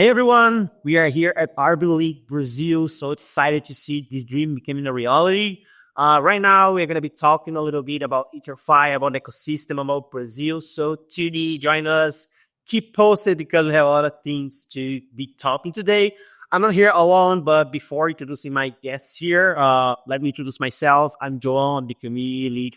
Hey everyone, we are here at RB League Brazil. So excited to see this dream becoming a reality. Right now, we're going to be talking a little bit about Etherfi, about the ecosystem, about Brazil. So 2D, join us. Keep posted because we have a lot of things to be talking today. I'm not here alone, but before introducing my guests here, let me introduce myself. I'm João. I'm the community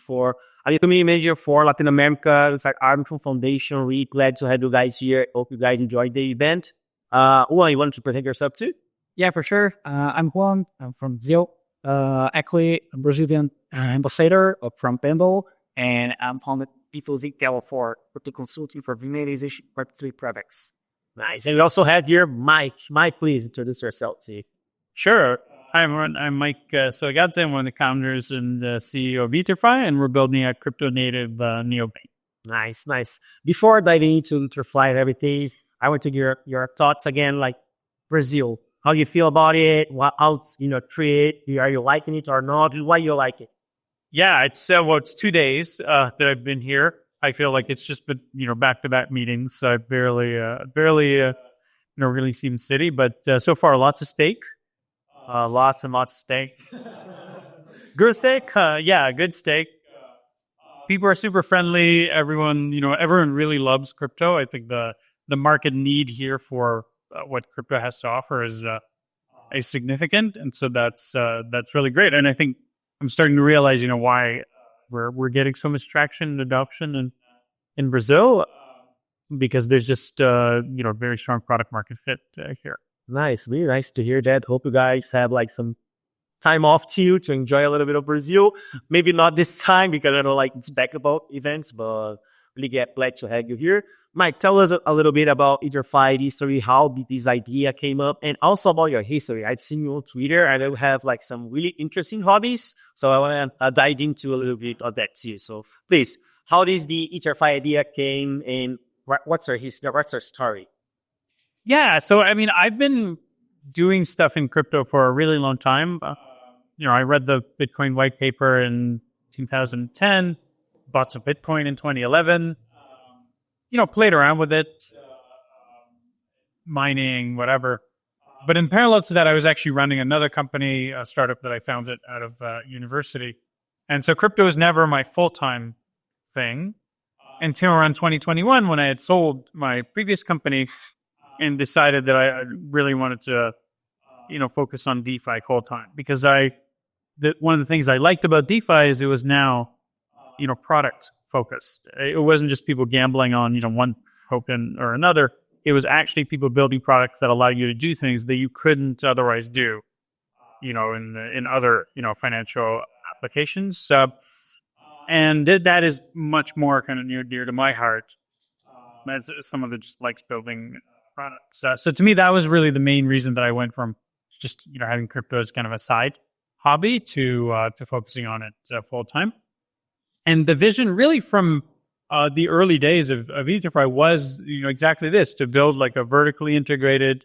manager for Latin America. It's like Armstrong Foundation. Really glad to have you guys here. Hope you guys enjoyed the event. Juan, you wanted to present yourself too? Yeah, for sure. I'm Juan. I'm from Brazil. Actually, a Brazilian ambassador from Pendle, and I'm founded P2Z for the consulting for vineyardization Web3 projects. Nice. And we also have here Mike. Mike, please introduce yourself to. Sure. Hi, everyone. I'm Mike Soagadze. I'm one of the founders and the CEO of Etherfi, and we're building a crypto-native neobank. Nice. Before diving into Etherfi and everything, I want to hear your thoughts again, like Brazil. How you feel about it? How's treat? Are you liking it or not? Why you like it? Yeah, it's 2 days that I've been here. I feel like it's just been back-to-back meetings. So I barely really seen the city, but so far lots of steak, lots and lots of steak. Good steak, good steak. People are super friendly. Everyone really loves crypto. I think the market need here for what crypto has to offer is significant, and so that's really great. And I think I'm starting to realize, why we're getting so much traction and adoption in Brazil, because there's just very strong product market fit here. Nice, really nice to hear that. Hope you guys have like some time off too to enjoy a little bit of Brazil. Maybe not this time because I know it's back about events, but really glad to have you here. Mike, tell us a little bit about Etherfi history, how this idea came up, and also about your history. I've seen you on Twitter, and you have some really interesting hobbies. So I want to dive into a little bit of that too. So please, how does the Etherfi idea came, and what's our history? What's our story? Yeah, so I mean, I've been doing stuff in crypto for a really long time. I read the Bitcoin white paper in 2010, bought some Bitcoin in 2011. Played around with it, mining, whatever. But in parallel to that, I was actually running another company, a startup that I founded out of university. And so crypto was never my full-time thing until around 2021 when I had sold my previous company and decided that I really wanted to, focus on DeFi full-time. Because one of the things I liked about DeFi is it was now, product focused. It wasn't just people gambling on, one token or another. It was actually people building products that allow you to do things that you couldn't otherwise do, in other, financial applications. And that is much more kind of near dear to my heart as someone that just likes building products. So to me, that was really the main reason that I went from just, having crypto as kind of a side hobby to focusing on it full time. And the vision really from the early days of Etherfi was, exactly this, to build like a vertically integrated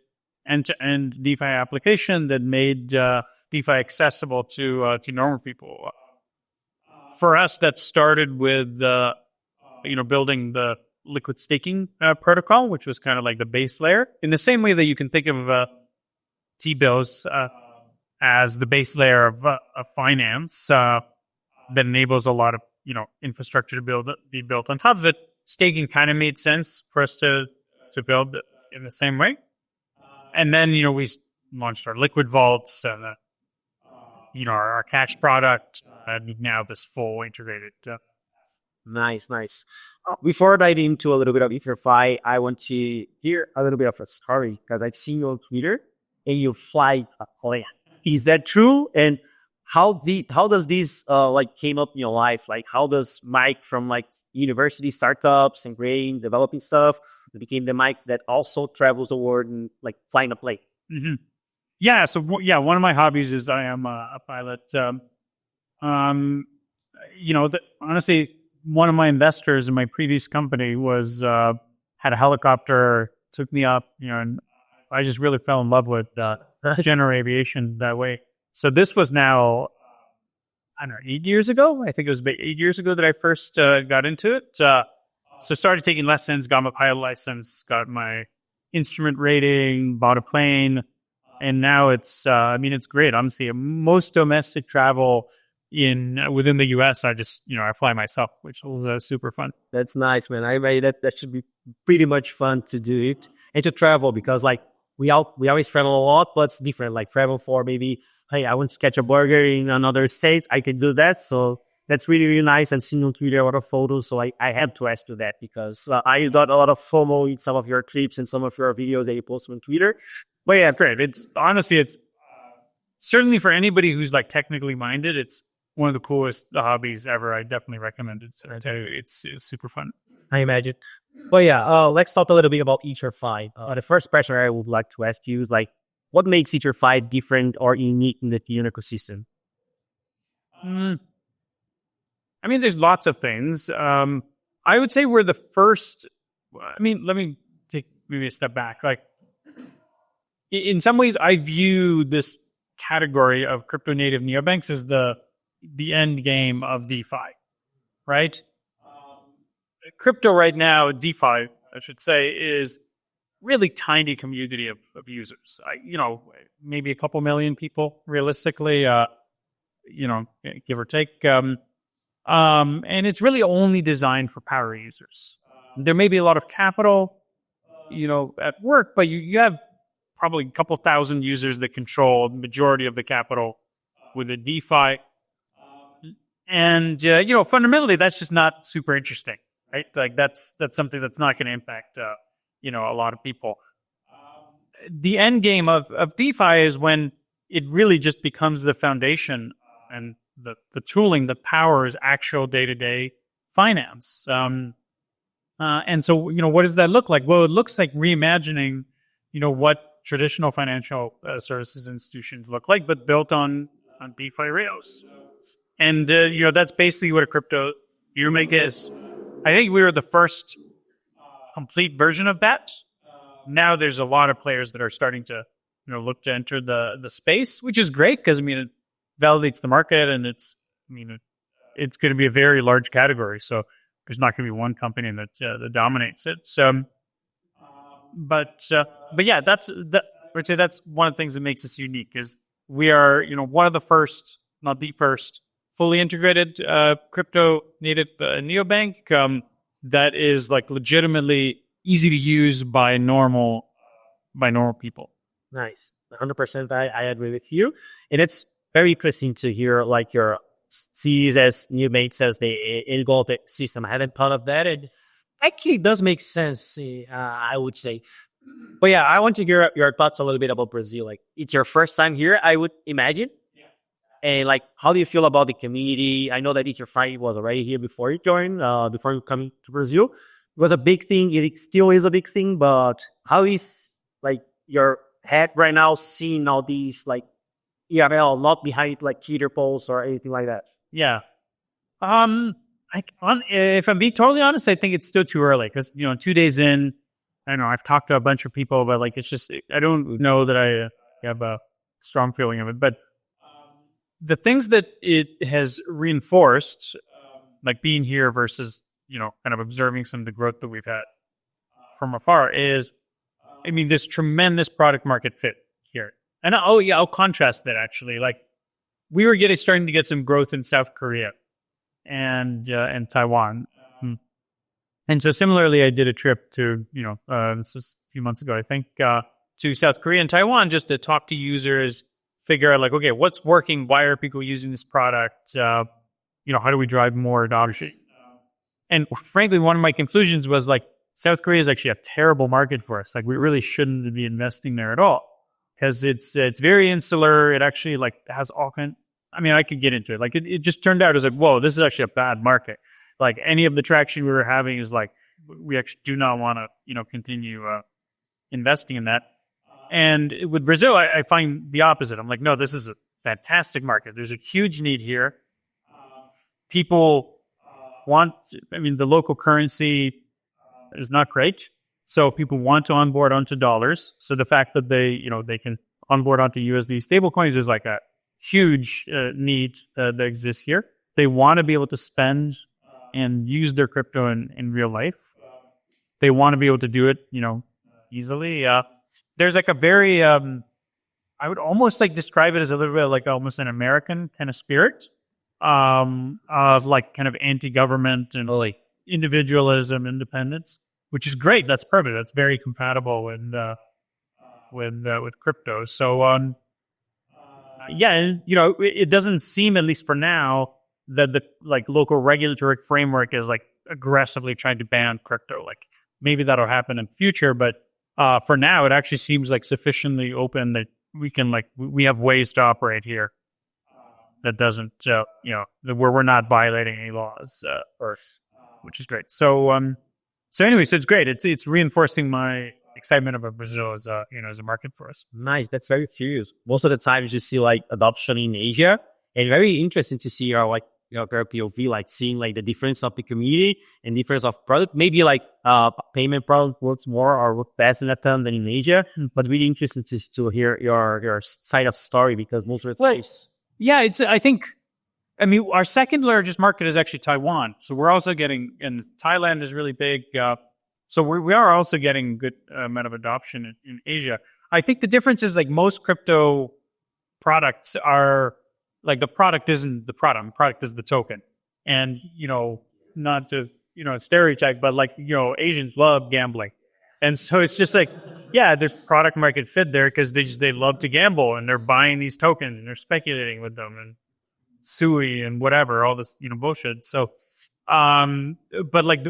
end-to-end DeFi application that made DeFi accessible to normal people. For us, that started with, building the liquid staking protocol, which was kind of like the base layer. In the same way that you can think of T-bills as the base layer of finance that enables a lot of infrastructure to be built on top of it. Staking kind of made sense for us to build in the same way. And then, we launched our liquid vaults and, our cash product, and now this full integrated. Nice. Before diving into a little bit of Etherfi, I want to hear a little bit of a story because I've seen you on Twitter and you fly a plane. Is that true? And how does this came up in your life? Like, how does Mike from university startups and grain developing stuff became the Mike that also travels the world and flying a plane? Mm-hmm. Yeah. So one of my hobbies is I am a pilot. Honestly, one of my investors in my previous company was had a helicopter, took me up, and I just really fell in love with general aviation that way. So this was now, 8 years ago. I think it was about 8 years ago that I first got into it. So started taking lessons, got my pilot license, got my, instrument rating, bought a plane, and now it's it's great. Honestly, most domestic travel within the US, I fly myself, which was super fun. That's nice, man. I mean, that should be pretty much fun to do it and to travel, because like we always travel a lot, but it's different. Like travel for maybe, hey, I want to catch a burger in another state, I can do that. So that's really, really nice. And seeing on Twitter a lot of photos. So I had to ask you that, because I got a lot of FOMO in some of your clips and some of your videos that you post on Twitter. But yeah, it's great. It's certainly for anybody who's like technically minded, it's one of the coolest hobbies ever. I definitely recommend it. So I tell you, it's super fun. I imagine. But yeah, let's talk a little bit about Ether.fi. The first question I would like to ask you is like, what makes Ether.fi different or unique in the Ethereum ecosystem? I mean, there's lots of things. I would say we're the first. I mean, let me take maybe a step back. Like, in some ways, I view this category of crypto native neobanks as the end game of DeFi, right? Crypto right now, DeFi, I should say, is really tiny community of users. Maybe a couple million people, realistically, give or take. And it's really only designed for power users. There may be a lot of capital, at work, but you have probably a couple thousand users that control the majority of the capital with a DeFi. And, fundamentally, that's just not super interesting, right? Like that's something that's not going to impact, a lot of people. The end game of DeFi is when it really just becomes the foundation and the tooling that powers actual day-to-day finance. And so, what does that look like? Well, it looks like reimagining, what traditional financial services institutions look like, but built on DeFi rails. And, that's basically what a crypto Euromake is. I think we were the first complete version of that. Now there's a lot of players that are starting to, look to enter the space, which is great because, it validates the market, and it's going to be a very large category. So there's not going to be one company that dominates it. So, but yeah, I'd say that's one of the things that makes us unique is we are, one of the first, not the first, fully integrated crypto native neobank that is like legitimately easy to use by normal people. Nice. 100%. I agree with you. And it's very interesting to hear like your sees as new mates as the in-goal system. I hadn't thought of that. It actually does make sense, I would say. But yeah, I want to hear your thoughts a little bit about Brazil. Like, it's your first time here, I would imagine. And like, how do you feel about the community? I know that Ether.fi was already here before you joined, before you coming to Brazil. It was a big thing. It still is a big thing. But how is like your head right now seeing all these like ERL not behind like Twitter polls or anything like that? Yeah. If I'm being totally honest, I think it's still too early because 2 days in, I don't know. I've talked to a bunch of people, but like it's just I don't know that I have a strong feeling of it. But the things that it has reinforced, like being here versus, kind of observing some of the growth that we've had from afar is, this tremendous product market fit here. And I'll contrast that actually. Like we were starting to get some growth in South Korea and Taiwan. And so similarly, I did a trip to, this was a few months ago, I think, to South Korea and Taiwan just to talk to users, figure out like, okay, what's working? Why are people using this product? How do we drive more adoption? And frankly, one of my conclusions was like, South Korea is actually a terrible market for us. Like we really shouldn't be investing there at all because it's very insular. It actually like has all kind. I could get into it. Like it just turned out as like, whoa, this is actually a bad market. Like any of the traction we were having is like, we actually do not want to, continue investing in that. And with Brazil, I find the opposite. I'm like, no, this is a fantastic market. There's a huge need here. People want, the local currency is not great. So people want to onboard onto dollars. So the fact that they can onboard onto USD stablecoins is like a huge need that exists here. They want to be able to spend and use their crypto in real life. They want to be able to do it, easily. There's like a very, I would almost like describe it as a little bit like almost an American kind of spirit, of like kind of anti-government and like individualism, independence, which is great. That's perfect. That's very compatible with crypto. So, yeah, and it doesn't seem, at least for now, that the like local regulatory framework is like aggressively trying to ban crypto. Like maybe that'll happen in the future, but for now, it actually seems like sufficiently open that we can we have ways to operate here that doesn't where we're not violating any laws, which is great. So anyway, so it's great. It's reinforcing my excitement about Brazil as a market for us. Nice. That's very curious. Most of the time, you just see like adoption in Asia, and very interesting to see your POV, like seeing like the difference of the community and difference of product. Maybe like payment product works more or works best in Latin than in Asia, but really interesting to hear your side of story, because most of the time. Yeah, I mean, our second largest market is actually Taiwan. So we're also getting, and Thailand is really big. So we are also getting good amount of adoption in Asia. I think the difference is like most crypto products are like the product isn't the product. The product is the token. And, not to, stereotype, but like, Asians love gambling. And so it's just like, yeah, there's product market fit there because they love to gamble and they're buying these tokens and they're speculating with them and SUI and whatever, all this, bullshit. So, but like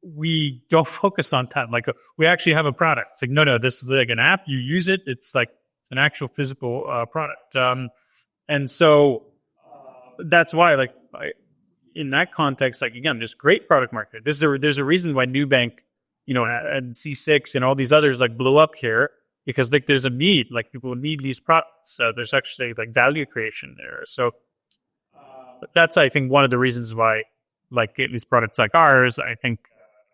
we don't focus on that. Like we actually have a product. It's like, no, this is like an app. You use it. It's like an actual physical product. And so that's why, like, in that context, like, again, just great product market. There's a reason why Nubank, and C6 and all these others like blew up here, because like there's a need, like people need these products. There's actually like value creation there. So that's, I think, one of the reasons why like at least products like ours, I think,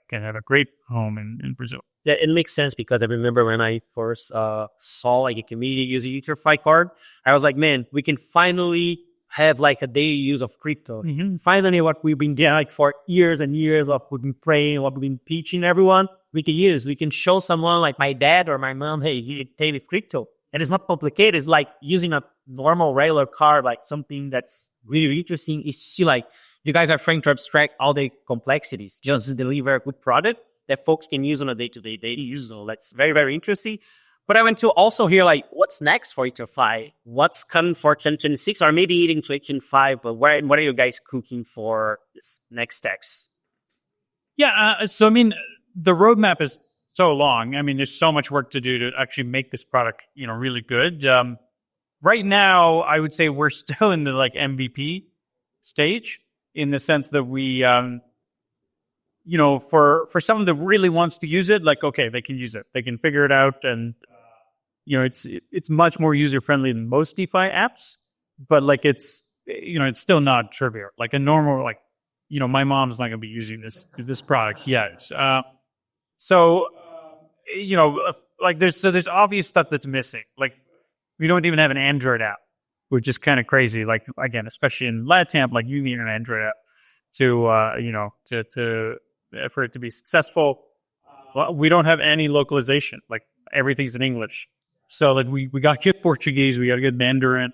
can have a great home in Brazil. Yeah, it makes sense, because I remember when I first saw like a community use a UTR-Fi card, I was like, man, we can finally have like a daily use of crypto. Mm-hmm. Finally, what we've been doing like for years and years of we've been praying, what we've been teaching everyone, we can use. We can show someone like my dad or my mom, hey, you can pay with crypto. And it's not complicated. It's like using a normal regular card. Like something that's really interesting is to see like you guys are trying to abstract all the complexities, just deliver a good product that folks can use on a day-to-day basis. So that's very, very interesting. But I want to also hear like what's next for UTR-Fi? What's coming for 2026, or maybe even 2025? But what are you guys cooking for this next steps? Yeah, so I mean, the roadmap is so long. I mean, there's so much work to do to actually make this product, really good. Right now, I would say we're still in the like MVP stage, in the sense that we, for someone that really wants to use it, like, okay, they can use it. They can figure it out. And, it's much more user-friendly than most DeFi apps, but like it's still not trivial. Like a normal, like, my mom's not going to be using this product yet. So, like there's obvious stuff that's missing. Like we don't even have an Android app, which is kind of crazy. Like, again, especially in LATAM, like you need an Android app to for it to be successful. Well, we don't have any localization. Like everything's in English. So like we got to get Portuguese, we got to get Mandarin.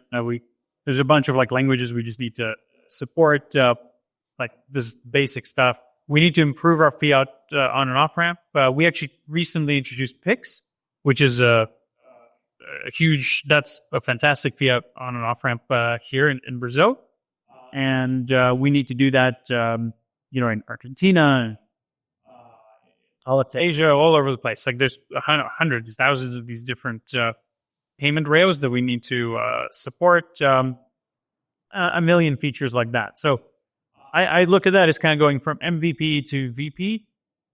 There's a bunch of like languages we just need to support, like this basic stuff. We need to improve our fiat on and off ramp. We actually recently introduced Pix, which is that's a fantastic fiat on and off ramp here in Brazil. And we need to do that, in Argentina, all of Asia, all over the place. Like there's hundreds, thousands of these different payment rails that we need to support, a million features like that. So I look at that as kind of going from MVP to VP.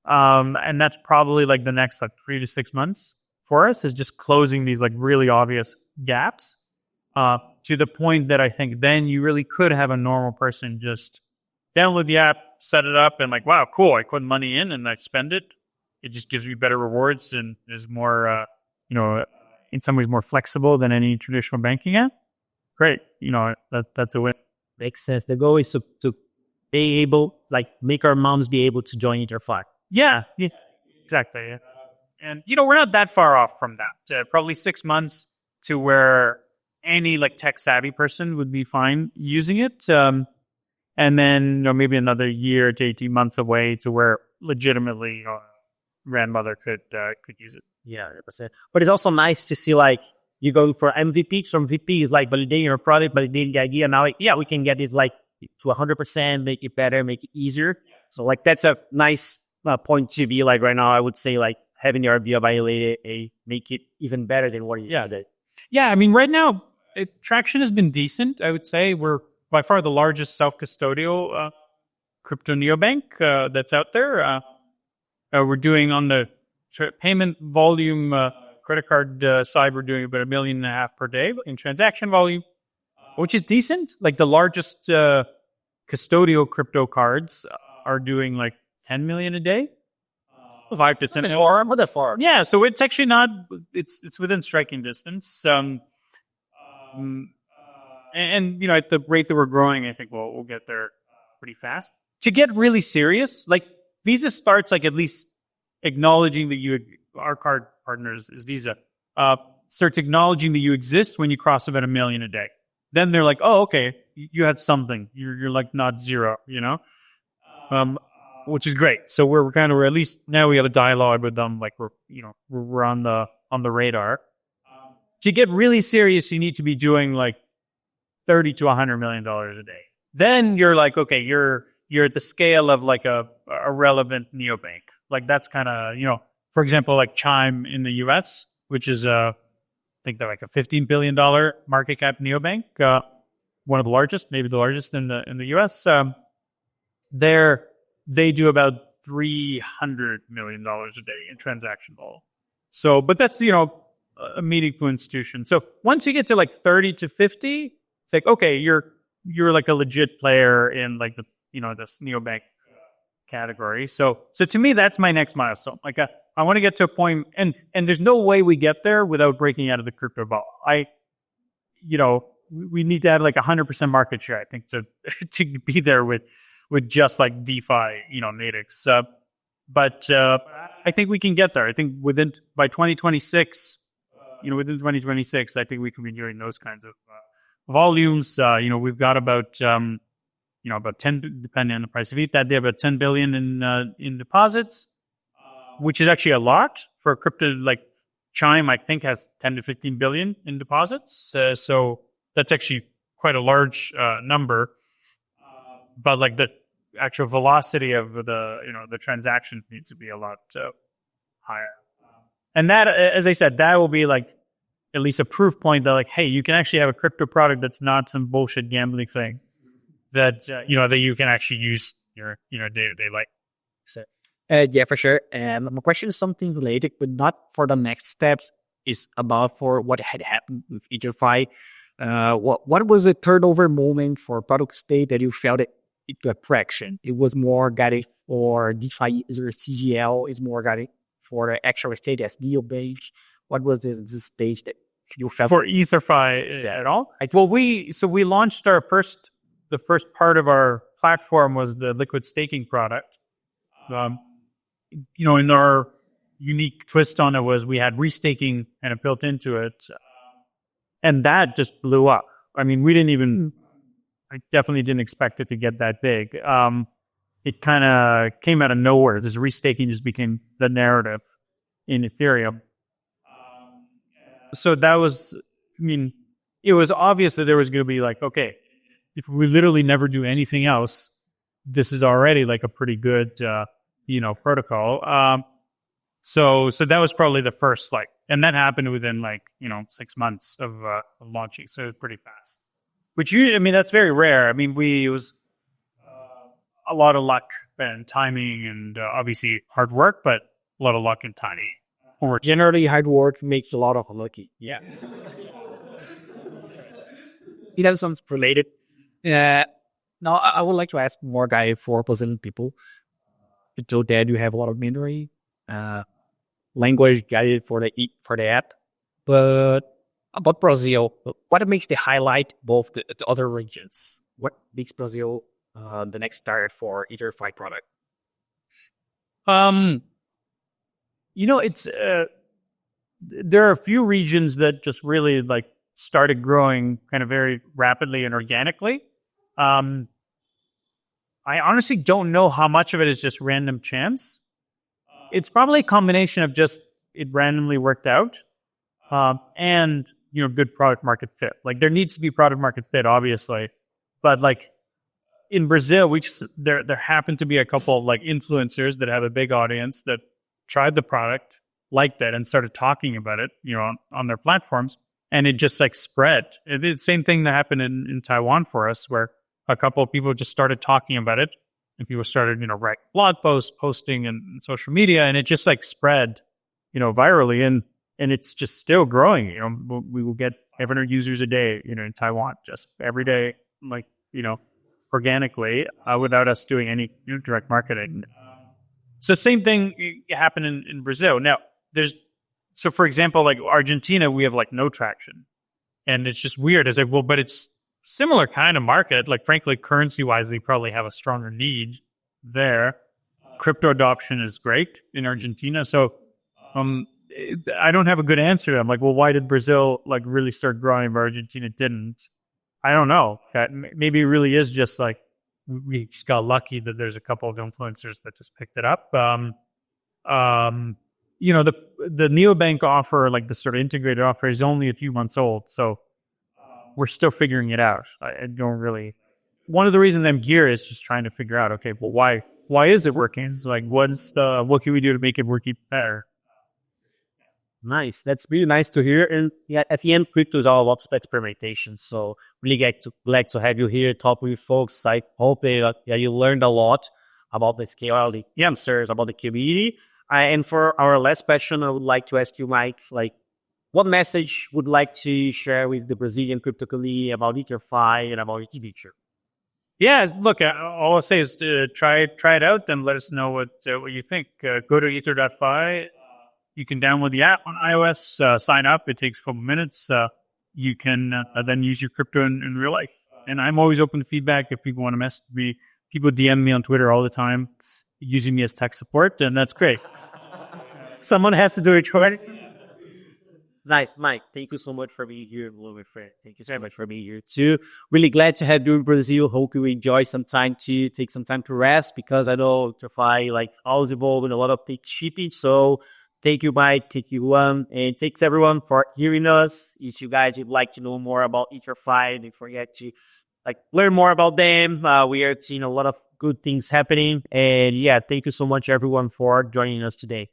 And that's probably like the next like 3 to 6 months for us, is just closing these like really obvious gaps to the point that I think then you really could have a normal person just download the app, set it up, and like, wow, cool, I put money in and I spend it. It just gives me better rewards and is more, in some ways more flexible than any traditional banking app. Great. That's a win. Makes sense. The goal is to be able, like, make our moms be able to join UTR-Fi. Yeah, exactly. Yeah. And, we're not that far off from that. Probably 6 months to where any like tech savvy person would be fine using it. And then, maybe another year to 18 months away to where legitimately grandmother could use it. Yeah, 100%. But it's also nice to see like you going for MVP. So MVP is like validating your product, validating the idea. Now, we can get this like to 100%, make it better, make it easier. So like that's a nice point to be like right now. I would say like having your idea validated, make it even better than what it is today. Yeah, I mean, right now traction has been decent. I would say we're by far the largest self-custodial crypto neobank that's out there. We're doing on the payment volume, credit card side, we're doing about $1.5 million per day in transaction volume, which is decent. Like the largest custodial crypto cards are doing like 10 million a day. 5 to 10 more. Not that far. Yeah, so it's actually not. It's within striking distance. And at the rate that we're growing, I think we'll get there pretty fast. To get really serious, like Visa starts like at least acknowledging that our card partners is Visa, starts acknowledging that you exist when you cross about $1 million a day. Then they're like, oh, okay, you had something. You're like not zero, which is great. So we're at least now we have a dialogue with them, like we're on the radar. To get really serious, you need to be doing like $30 to $100 million a day. Then you're like, okay, you're at the scale of like a relevant neobank. Like that's kind of, for example, like Chime in the US, which is I think they're like a $15 billion market cap neobank, one of the largest, maybe the largest in the US. They do about $300 million a day in transaction volume. So, but that's a meaningful institution. So once you get to like 30 to 50, it's like okay, you're like a legit player in like the this neobank category. So to me, that's my next milestone. Like I want to get to a point, and there's no way we get there without breaking out of the crypto bubble. We need to have like 100% market share, I think, to be there with just like DeFi, natives. But I think we can get there. I think by 2026, within 2026, I think we can be doing those kinds of volumes. We've got about 10, depending on the price of ETH that day, about 10 billion in deposits, which is actually a lot for a crypto like Chime. I think has 10 to 15 billion in deposits. So that's actually quite a large number. But like the actual velocity of the transaction needs to be a lot higher. And that, as I said, that will be like at least a proof point that like, hey, you can actually have a crypto product that's not some bullshit gambling thing that that you can actually use your day-to-day life. So, yeah, for sure. My question is something related, but not for the next steps. Is about for what had happened with EtherFi. What was the turnover moment for product state that you felt it into a traction? It was more guided for DeFi user CGL, is more guided for the actual state as neobank. What was this stage that you felt for EtherFi at all? Well, we launched the first part of our platform was the liquid staking product. In our unique twist on it was we had restaking and it built into it, and that just blew up. I mean, I definitely didn't expect it to get that big. It kind of came out of nowhere. This restaking just became the narrative in Ethereum. So that was, it was obvious that there was going to be like, okay, if we literally never do anything else, this is already like a pretty good, protocol. So that was probably the first, and that happened within 6 months of launching. So it was pretty fast, that's very rare. It was a lot of luck and timing and obviously hard work, but a lot of luck and timing. Or generally, hard work makes a lot of lucky. Yeah. It has some related. Now, I would like to ask more, Guy, for Brazilian people. So that you have a lot of memory, language guided for the app. But about Brazil, what makes the highlight both the other regions? What makes Brazil the next target for EtherFi product? It's there are a few regions that just really like started growing kind of very rapidly and organically. I honestly don't know how much of it is just random chance. It's probably a combination of just it randomly worked out, and good product market fit. Like there needs to be product market fit, obviously, but like in Brazil, there happened to be a couple of like influencers that have a big audience that tried the product, liked it, and started talking about it, on their platforms, and it just like spread. It's the same thing that happened in Taiwan for us, where a couple of people just started talking about it, and people started, write blog posts, posting, and social media, and it just like spread, virally, and it's just still growing. We will get 500 users a day, in Taiwan, just every day, like organically, without us doing any direct marketing. So same thing happened in Brazil. Now so for example, like Argentina, we have like no traction, and it's just weird. It's like, well, but it's similar kind of market. Like frankly, currency wise, they probably have a stronger need there. Crypto adoption is great in Argentina. So, I don't have a good answer. I'm like, well, why did Brazil like really start growing, but Argentina didn't? I don't know. That maybe it really is just like we just got lucky that there's a couple of influencers that just picked it up. The neobank offer, like the sort of integrated offer, is only a few months old, so we're still figuring it out. I don't really. One of the reasons I'm here is just trying to figure out, okay, well, why is it working? Like, what can we do to make it work even better? Nice. That's really nice to hear. And yeah, at the end, crypto is all about experimentation. So really glad to have you here talking with folks. I hope you learned a lot about the scale, the answers, about the community. And for our last question, I would like to ask you, Mike, like, what message would like to share with the Brazilian crypto community about EtherFi and about its future? Yeah, look, all I'll say is to try it out and let us know what you think. Go to ether.fi. You can download the app on iOS, sign up. It takes a couple minutes. You can then use your crypto in real life. And I'm always open to feedback if people want to message me. People DM me on Twitter all the time using me as tech support, and that's great. Someone has to do it, right? Nice, Mike. Thank you so much for being here, my friend. Thank you so much for being here too. Really glad to have you in Brazil. Hope you enjoy some time to take some time to rest, because I know EtherFi like always evolving a lot of things shipping. So thank you, Mike. Thank you, Juan, and thanks everyone for hearing us. If you guys would like to know more about EtherFi, don't forget to learn more about them. We are seeing a lot of good things happening, and yeah, thank you so much everyone for joining us today.